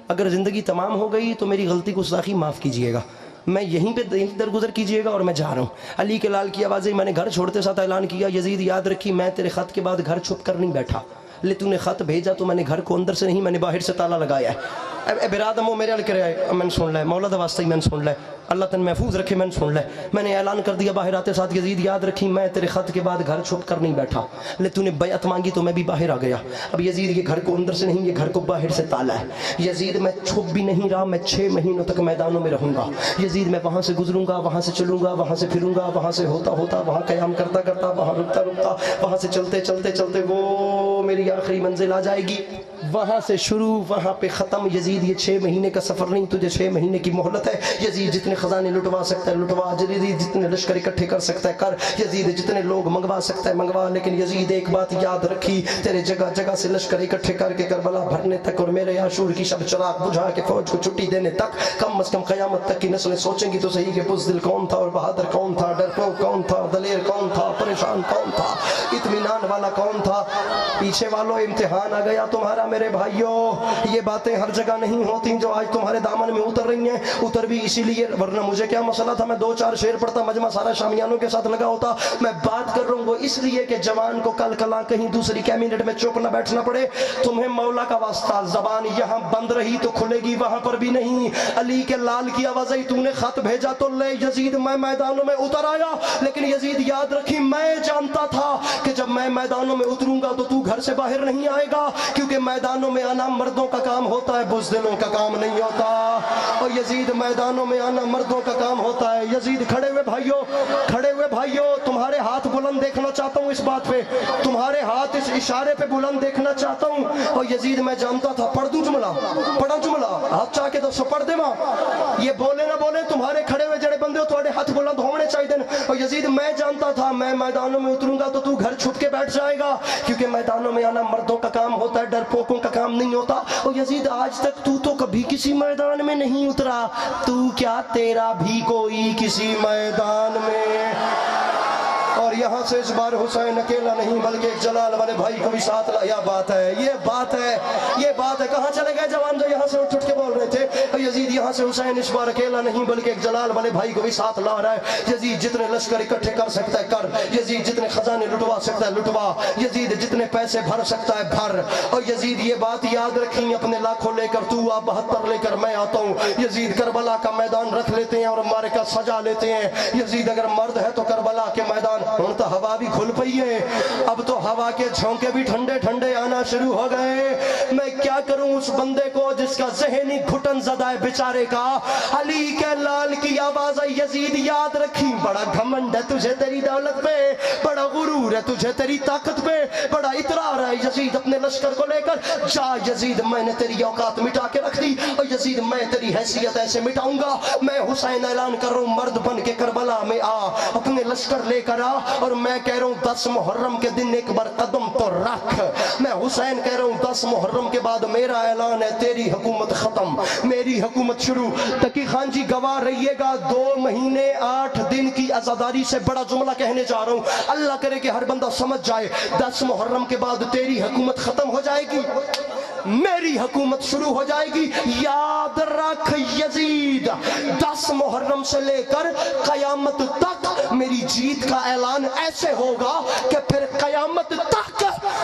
اگر زندگی تمام ہو گئی تو میری غلطی کو گستاخی معاف کیجئے گا، میں یہیں پہ درگزر کیجئے گا، اور میں جا رہا ہوں۔ علی کے لال کی آوازیں میں نے گھر چھوڑتے ساتھ اعلان کیا، یزید یاد رکھی میں تیرے خط کے بعد گھر چھپ کر نہیں بیٹھا، لے تو نے خط بھیجا تو میں نے گھر کو اندر سے نہیں، میں نے باہر سے تالا لگایا ہے۔ اے برادمو میرے علی کرے آئے، میں نے سن لے، مولا دا واسطہ ہی میں نے سن لے، اللہ تن محفوظ رکھے، میں نے سن لے۔ میں نے اعلان کر دیا باہر آتے ساتھ، یزید یاد رکھی میں تیرے خط کے بعد گھر چھپ کر نہیں بیٹھا، لے تو نے بیعت مانگی تو میں بھی باہر آ گیا۔ اب یزید یہ گھر کو اندر سے نہیں، یہ گھر کو باہر سے تالا ہے۔ یزید میں چھپ بھی نہیں رہا، میں 6 مہینوں تک میدانوں میں رہوں گا۔ یزید میں وہاں سے گزروں گا، وہاں سے چلوں گا، وہاں سے پھروں گا، وہاں سے ہوتا ہوتا وہاں قیام کرتا کرتا، وہاں رکتا رکتا، وہاں سے چلتے چلتے چلتے وہ میری آخری منزل آ جائے گی، وہاں سے شروع وہاں پہ ختم۔ یزید یہ 6 مہینے کا سفر نہیں، تجھے 6 مہینے کی مہلت ہے۔ یزید جتنے خزانے لٹوا سکتا ہے لٹوا، یزید جتنے لشکر اکٹھے کر سکتا ہے کر، یزید جتنے لوگ منگوا سکتا ہے منگوا، لیکن یزید ایک بات یاد رکھی، تیرے جگہ جگہ سے لشکر اکٹھے کر کے کربلا بھرنے تک اور میرے عاشور کی شب چراغ بجھا کے فوج کو چھٹی دینے تک، کم از کم قیامت تک کی نسلیں سوچیں گی تو صحیح کہ بزدل کون تھا اور بہادر کون تھا، ڈرپوک کون تھا، دلیر کون تھا، پریشان کون تھا، اطمینان والا کون تھا۔ پیچھے والوں امتحان آ گیا تمہارا میرے بھائیوں، یہ باتیں ہر جگہ نہیں ہوتی جو آج تمہارے دامن میں اتر رہی ہیں، اتر بھی اسی لیے، ورنہ مجھے کیا مسئلہ تھا، میں 2-4 شعر پڑھتا، مجمع سارا شامیانوں کے ساتھ لگا ہوتا۔ میں بات کر رہا ہوں وہ اس لیے کہ جوان کو کل کلاں کہیں دوسری کیبنٹ میں چپ نہ بیٹھنا پڑے۔ تمہیں مولا کا واسطہ، زبان یہاں بند رہی تو کھلے گی وہاں پر بھی نہیں۔ علی کے لال کی آواز آئی، تو نے خط بھیجا تو لے یزید میں میدانوں میں اتر آیا، لیکن یزید یاد رکھی میں جانتا تھا کہ جب میں میدانوں میں اتروں گا تو گھر سے باہر نہیں آئے گا، کیونکہ میدانوں میں آنا مردوں کا کام ہوتا ہے، بزدلوں کا کام نہیں ہوتا۔ اور یزید میدانوں میں آنا مردوں کا کام ہوتا ہے۔ یزید کھڑے ہوئے بھائیوں، تمہارے ہاتھ بلند دیکھنا چاہتا ہوں، اس بات پہ تمہارے ہاتھ اس اشارے پہ بلند دیکھنا چاہتا ہوں۔ اور یزید میں جانتا تھا، پڑھ دوں جملہ ہاتھ چاہ کے تو پڑھ دے ماں، یہ بولے نہ بولے، تمہارے کھڑے ہوئے جڑے بندے ہو تمہارے ہاتھ بلند ہونے چاہیے۔ اور یزید میں جانتا تھا میں میدانوں میں اتروں گا تو گھر چھپ کے بیٹھ جائے گا، کیونکہ میدانوں میں آنا مردوں کا کام ہوتا ہے، ڈرپوکوں کا کام نہیں ہوتا۔ اور یزید آج تک تو کبھی کسی میدان میں نہیں اترا، تو کیا تیرا بھی کوئی کسی میدان میں؟ اور یہاں سے اس بار حسین اکیلا نہیں بلکہ ایک جلال والے بھائی کو بھی ساتھ لایا۔ یہ بات ہے کہاں چلے گئے جوان جو یہاں سے اٹھ کے بول رہے تھے؟ اور یزید یہاں سے حسین اس بار اکیلا نہیں بلکہ ایک جلال والے بھائی کو بھی ساتھ لا رہا ہے۔ یزید جتنے لشکر اکٹھے کر سکتا ہے کر، یزید جتنے خزانے لٹوا سکتا ہے لٹوا، یزید جتنے پیسے بھر سکتا ہے بھر۔ اور یزید یہ بات یاد رکھیں، اپنے لاکھوں لے کر تو آ 72 لے کر میں آتا ہوں۔ یزید کربلا کا میدان رکھ لیتے ہیں اور ہمارے کا سجا لیتے ہیں۔ یزید اگر مرد ہے تو کربلا کے میدان، ہوں تو ہوا بھی کھل پئی ہے، اب تو ہوا کے جھونکے بھی ٹھنڈے ٹھنڈے آنا شروع ہو گئے۔ میں کیا کروں اس بندے کو جس کا ذہنی گھٹن زدہ ہے بیچارے کا؟ علی کے لال کی آواز آئی، یزید یاد رکھی بڑا گھمنڈ ہے تجھے تیری دولت پہ، بڑا غرور ہے تجھے تیری طاقت پہ، بڑا اطرار ہے یزید اپنے لشکر کو لے کر جا۔ یزید میں نے تیری اوقات مٹا کے رکھ دی، اور یزید میں تیری حیثیت ایسے مٹاؤں گا۔ میں حسین اعلان کر رہا ہوں، مرد بن کے کربلا میں آ، اپنے لشکر لے کر آ، اور میں کہہ رہا ہوں 10 محرم کے دن ایک بار قدم تو رکھ۔ میں حسین کہہ رہا ہوں 10 محرم کے بعد میرا اعلان ہے، تیری حکومت ختم، میری حکومت شروع۔ تقی خان جی گواہ رہیے گا، 2 مہینے 8 دن کی عزاداری سے بڑا جملہ کہنے جا رہا ہوں، اللہ کرے کہ ہر بندہ سمجھ جائے۔ 10 محرم کے بعد تیری حکومت ختم ہو جائے گی، میری حکومت شروع ہو جائے گی۔ یاد رکھ یزید، 10 محرم سے لے کر قیامت تک میری جیت کا اعلان ایسے ہوگا کہ پھر قیامت تک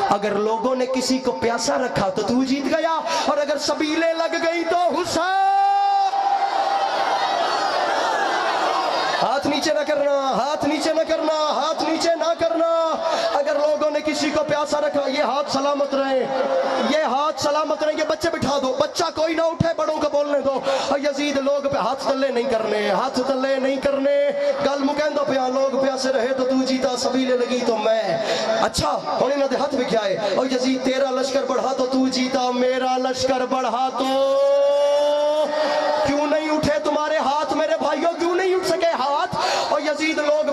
اگر لوگوں نے کسی کو پیاسا رکھا تو جیت گیا، اور اگر سبیلیں لگ گئی تو حسین۔ ہاتھ نیچے نہ کرنا، ہاتھ نیچے نہ کرنا، ہاتھ نیچے نہ کرنا۔ اگر لوگوں نے کسی کو پیاسا رکھا، یہ ہاتھ سلامت رہے، یہ ہاتھ سلامت رہیں گے۔ بچے بٹھا دو، بچہ کوئی نہ اٹھے، بڑوں کو بولنے دو۔ اور یزید لوگ پہ ہاتھ تلے نہیں کرنے، ہاتھ تلے نہیں کرنے۔ گل مکہندہ پیا، لوگ پیاسے رہے تو جیتا، سبیلے لگی تو میں۔ اچھا ہونے نہ دے ہاتھ میں کیا ہے؟ اور یزید تیرا لشکر بڑھا تو جیتا، میرا لشکر بڑھا تو کیوں نہیں اٹھے تمہارے ہاتھ میرے بھائیوں؟ کیوں نہیں اٹھ سکے ہاتھ؟ اور یزید لوگ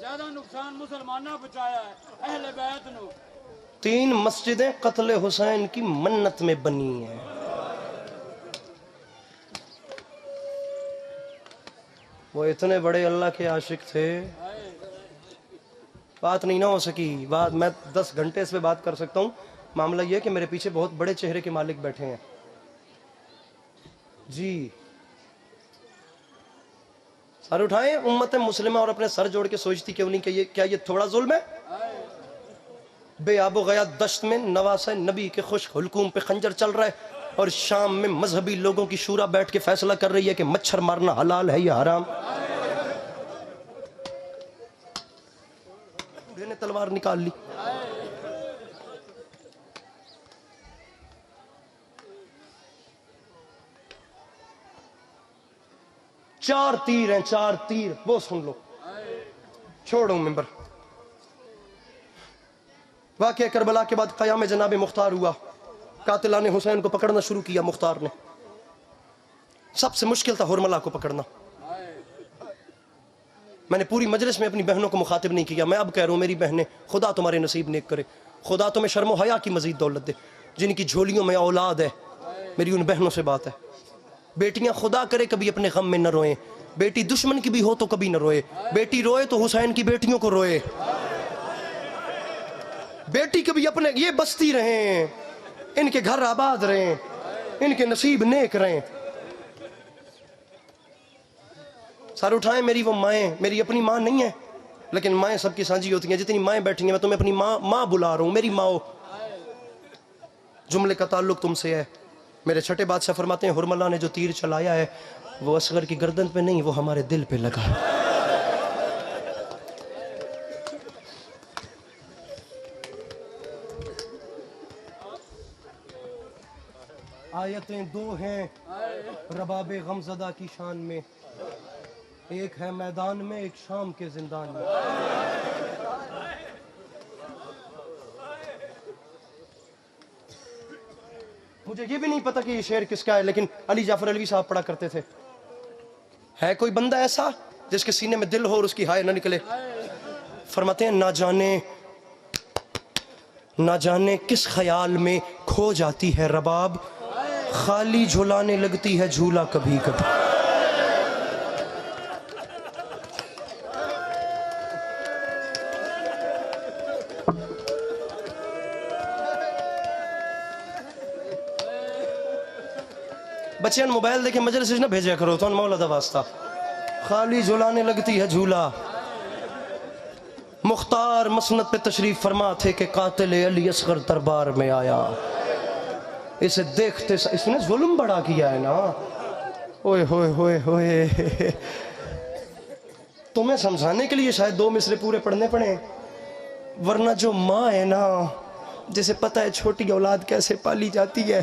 زیادہ نقصان مسلمانوں پہنچایا ہے اہل بیت نو 3 مسجدیں قتل حسین کی منت میں بنی ہیں. وہ اتنے بڑے اللہ کے عاشق تھے, بات نہیں نہ ہو سکی. بات میں 10 گھنٹے اس پہ بات کر سکتا ہوں. معاملہ یہ ہے کہ میرے پیچھے بہت بڑے چہرے کے مالک بیٹھے ہیں جی. سر اٹھائیں امت مسلمہ اور اپنے سر جوڑ کے سوچتی کیوں نہیں کہ کیا یہ تھوڑا ظلم ہے؟ بے آب و گیا دشت میں نواسہ نبی کے خشک حلقوم پہ خنجر چل رہا ہے, اور شام میں مذہبی لوگوں کی شورا بیٹھ کے فیصلہ کر رہی ہے کہ مچھر مارنا حلال ہے یا حرام. بوڑھے نے تلوار نکال لی. چار تیر ہیں, 4 تیر. وہ سن لو, چھوڑو ممبر. واقعہ کربلا کے بعد قیام جناب مختار ہوا. قاتلان حسین کو پکڑنا شروع کیا مختار نے. سب سے مشکل تھا حرملہ کو پکڑنا. میں نے پوری مجلس میں اپنی بہنوں کو مخاطب نہیں کیا. میں اب کہہ رہا ہوں میری بہنیں, خدا تمہارے نصیب نیک کرے, خدا تمہیں شرم و حیا کی مزید دولت دے. جن کی جھولیوں میں اولاد ہے, میری ان بہنوں سے بات ہے. بیٹیاں خدا کرے کبھی اپنے غم میں نہ روئیں. بیٹی دشمن کی بھی ہو تو کبھی نہ روئے. بیٹی روئے تو حسین کی بیٹیوں کو روئے. بیٹی کبھی اپنے یہ بستی رہیں, ان کے گھر آباد رہیں, ان کے نصیب نیک رہیں. سر اٹھائیں میری وہ مائیں, میری اپنی ماں نہیں ہے لیکن مائیں سب کی سانجھی ہوتی ہیں. جتنی مائیں بیٹھی ہیں میں تمہیں اپنی ماں بلا رہا ہوں. میری ماں, جملے کا تعلق تم سے ہے. میرے چھٹے بادشاہ فرماتے ہیں حرملہ نے جو تیر چلایا ہے وہ اصغر کی گردن پہ نہیں, وہ ہمارے دل پہ لگا. آیتیں 2 ہیں رباب غمزدہ کی شان میں, ایک ہے میدان میں, ایک شام کے زندان میں. مجھے یہ بھی نہیں پتا کہ یہ شعر کس کا ہے, لیکن علی جعفر علوی صاحب پڑھا کرتے تھے. ہے کوئی بندہ ایسا جس کے سینے میں دل ہو اور اس کی ہائے نہ نکلے؟ فرماتے ہیں نہ جانے کس خیال میں کھو جاتی ہے رباب, خالی جھلانے لگتی ہے جھولا کبھی کبھی. بچیاں موبائل دیکھیں مجلس نہ بھیجا کرو تو مولا دا واسطہ. خالی جھلانے لگتی ہے جھولا. مختار مسند پہ تشریف فرما تھے کہ قاتل علی اصغر دربار میں آیا. اسے دیکھتے اس نے ظلم بڑا کیا ہے نا. اوئے ہوئے ہوئے ہوئے, تمہیں سمجھانے کے لیے شاید 2 مصرے پورے پڑھنے پڑیں, ورنہ جو ماں ہے نا جسے پتہ ہے چھوٹی اولاد کیسے پالی جاتی ہے,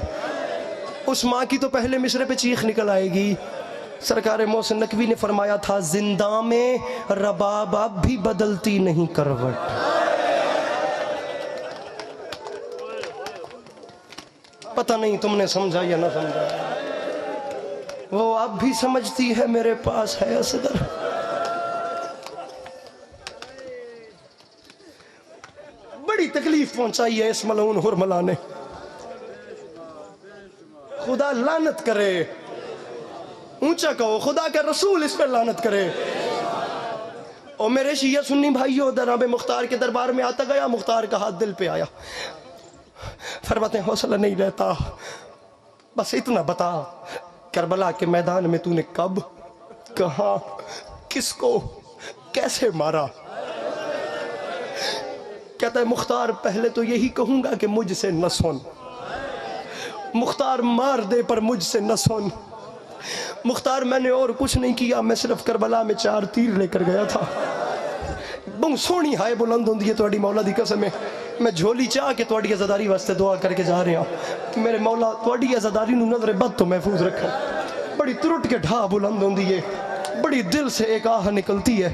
اس ماں کی تو پہلے مصرے پہ چیخ نکل آئے گی. سرکار محسن نقوی نے فرمایا تھا زندہ میں رباب اب بھی بدلتی نہیں کروٹ. پتہ نہیں تم نے سمجھا یا نہ سمجھا, وہ اب بھی سمجھتی ہے میرے پاس ہے اصغر. بڑی تکلیف پہنچائی ہے اس ملعون حرملہ نے, خدا لعنت کرے. اونچا کہو خدا کے رسول اس پر لعنت کرے. اور میرے شیعہ سنی بھائیوں, جناب مختار کے دربار میں آتا گیا, مختار کا ہاتھ دل پہ آیا. فرماتے ہیں حوصلہ نہیں رہتا, بس اتنا بتا کربلا کے میدان میں تو نے کب, کہاں, کس کو, کیسے مارا؟ کہتا ہے مختار پہلے تو یہی کہوں گا کہ مجھ سے نہ سن. مختار مار دے پر مجھ سے نہ سن. مختار میں نے اور کچھ نہیں کیا, میں صرف کربلا میں 4 تیر لے کر گیا تھا. بہت سونی ہائے بلند ہوندی ہے تواڈی مولا دی قسم ہے. میں جھولی چاہ کے تواڈی عزاداری واسطے دعا کر کے جا رہا ہوں. میرے مولا تواڈی عزاداری نو نظر بد تو محفوظ رکھو. بڑی ترٹ کے ڈھا بلند ہوندی ہے, بڑی دل سے ایک آہ نکلتی ہے.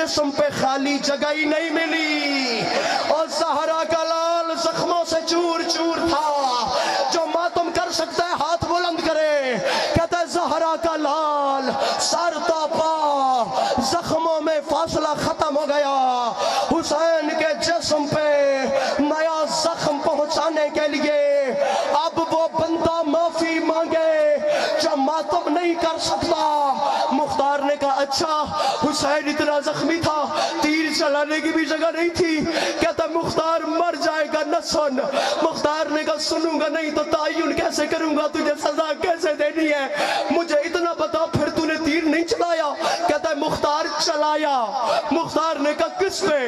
جسم پہ خالی جگہ ہی نہیں ملی، اور زہرا کا لال زخموں سے چور چور تھا۔ جو ماتم کر سکتا ہے ہاتھ بلند کرے۔ کہتا ہے زہرا کا لال سر تا پا زخموں میں فاصلہ ختم ہو گیا، حسین کے جسم پہ نیا زخم پہنچانے کے لیے اب وہ بندہ معافی مانگے جو ماتم نہیں کر سکتا۔ مختار نے کہا اچھا حسین اتنا زخمی تھا، تیر چلانے کی بھی جگہ نہیں تھی۔ کہتا مختار مر جائے گا نہ سن۔ مختار نے کہا سنوں گا نہیں تو تعین کیسے کروں گا، تجھے سزا کیسے دینی ہے، مجھے اتنا بتا پھر تو نے تیر نہیں چلایا؟ کہتا ہے مختار چلایا۔ مختار نے کہا کس پہ؟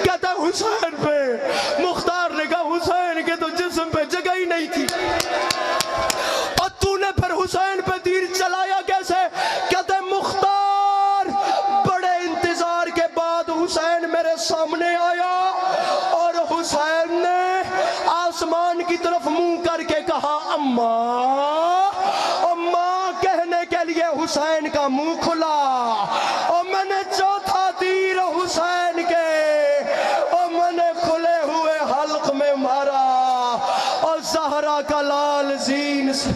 کہتا ہے حسین پہ۔ مختار نے کہا حسین کے تو جسم پہ جگہ ہی نہیں تھی، اور تو نے پھر حسین پہ تیر چلایا کیسے؟ کہتا ہے مختار بڑے انتظار کے بعد حسین میرے سامنے آیا، اور حسین نے آسمان کی طرف منہ کر کے کہا اماں اماں کہنے کے لیے حسین کا منہ کھلا، اور میں نے چوتھا تیر حسین کے اور میں نے کھلے ہوئے حلق میں مارا، اور زہرا کا لال زین سے